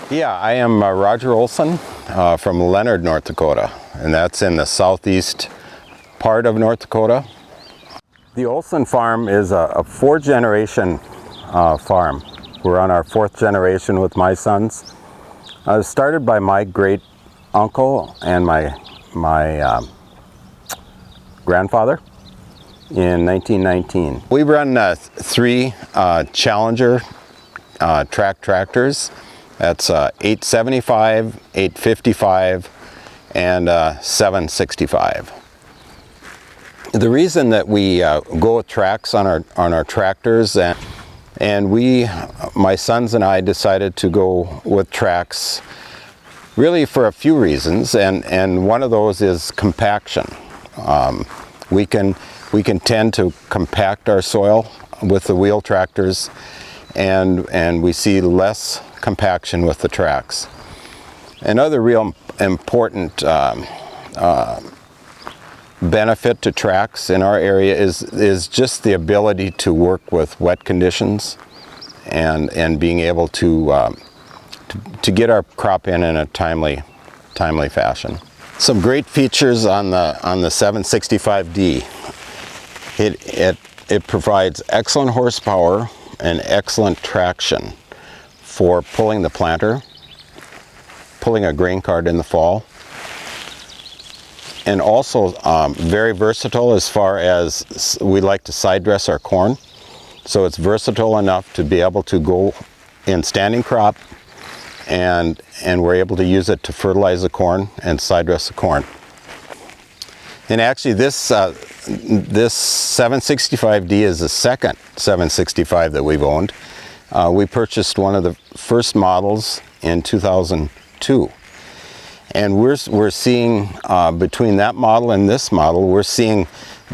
Yeah, I am Rodger Olson from Leonard, North Dakota, and that's in the southeast part of North Dakota. The Olson Farm is a four-generation farm. We're on our fourth generation with my sons. It was started by my great uncle and my grandfather in 1919. We run three Challenger tractors. That's 875, 855, and 765. The reason that we go with tracks on our tractors, and my sons and I decided to go with tracks really for a few reasons, and one of those is compaction. We can tend to compact our soil with the wheel tractors, and we see less compaction with the tracks. Another real important benefit to tracks in our area is just the ability to work with wet conditions and being able to get our crop in a timely fashion. Some great features on the 765D. It provides excellent horsepower and excellent traction for pulling the planter, pulling a grain cart in the fall, and also very versatile as far as we like to side dress our corn. So it's versatile enough to be able to go in standing crop, and we're able to use it to fertilize the corn and side dress the corn. And actually this 765D is the second 765 that we've owned. We purchased one of the first models in 2002. And we're seeing, between that model and this model, we're seeing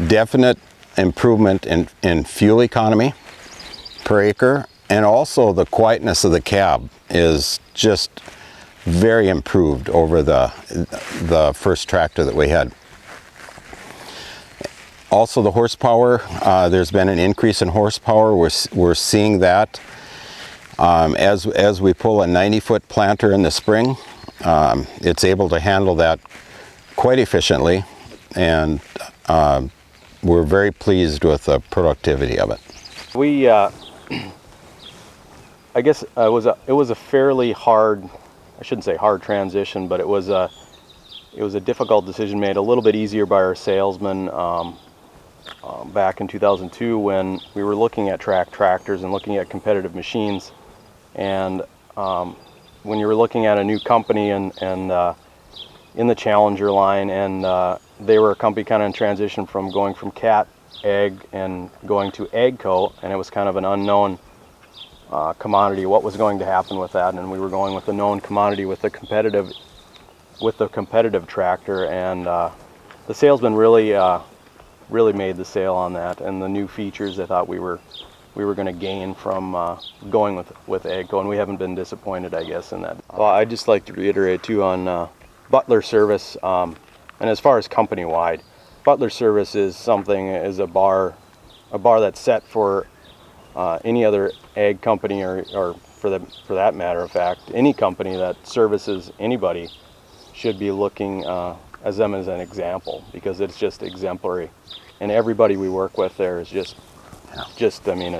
definite improvement in fuel economy per acre, and also the quietness of the cab is just very improved over the first tractor that we had. Also the horsepower, there's been an increase in horsepower. We're seeing that as we pull a 90-foot planter in the spring. It's able to handle that quite efficiently, and we're very pleased with the productivity of it. We, I guess it was a fairly hard, I shouldn't say hard transition, but it was a difficult decision made a little bit easier by our salesman back in 2002 when we were looking at tractors and looking at competitive machines. And when you were looking at a new company and in the Challenger line, and they were a company kind of in transition from going from cat egg and going to AGCO, and it was kind of an unknown commodity, what was going to happen with that, and we were going with the known commodity with the competitive tractor, and the salesman really made the sale on that, and the new features I thought we were going to gain from going with AGCO, and we haven't been disappointed, I guess, in that. Well, I'd just like to reiterate too on Butler service, and as far as company-wide, Butler service is a bar that's set for any other ag company, or for that matter of fact, any company that services anybody should be looking as them as an example, because it's just exemplary, and everybody we work with there is just I mean,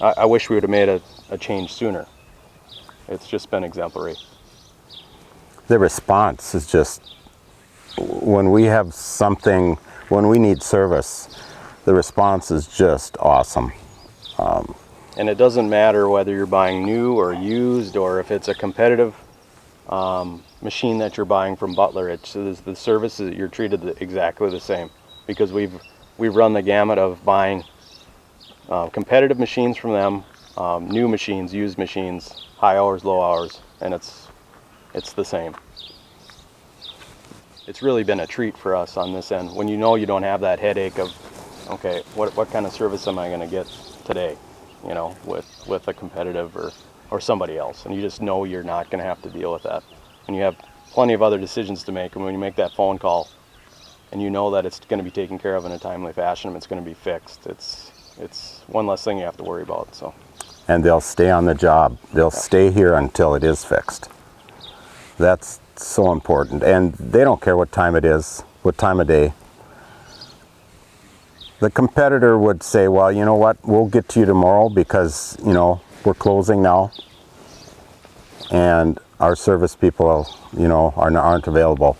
I wish we would have made a change sooner. It's just been exemplary. The response is just, when we have something, when we need service, the response is just awesome. And it doesn't matter whether you're buying new or used, or if it's a competitive machine that you're buying from Butler. The services, you're treated exactly the same, because we've run the gamut of buying competitive machines from them, new machines, used machines, high hours, low hours, and it's the same. It's really been a treat for us on this end, when you know you don't have that headache of, okay, what kind of service am I going to get today, you know, with a competitive or somebody else, and you just know you're not going to have to deal with that, and you have plenty of other decisions to make. And when you make that phone call and you know that it's going to be taken care of in a timely fashion, it's going to be fixed, it's one less thing you have to worry about. So and they'll stay on the job. They'll stay here until it is fixed. That's so important, and they don't care what time it is, what time of day. The competitor would say, well, you know what, we'll get to you tomorrow because, you know, we're closing now, and our service people, you know, aren't available.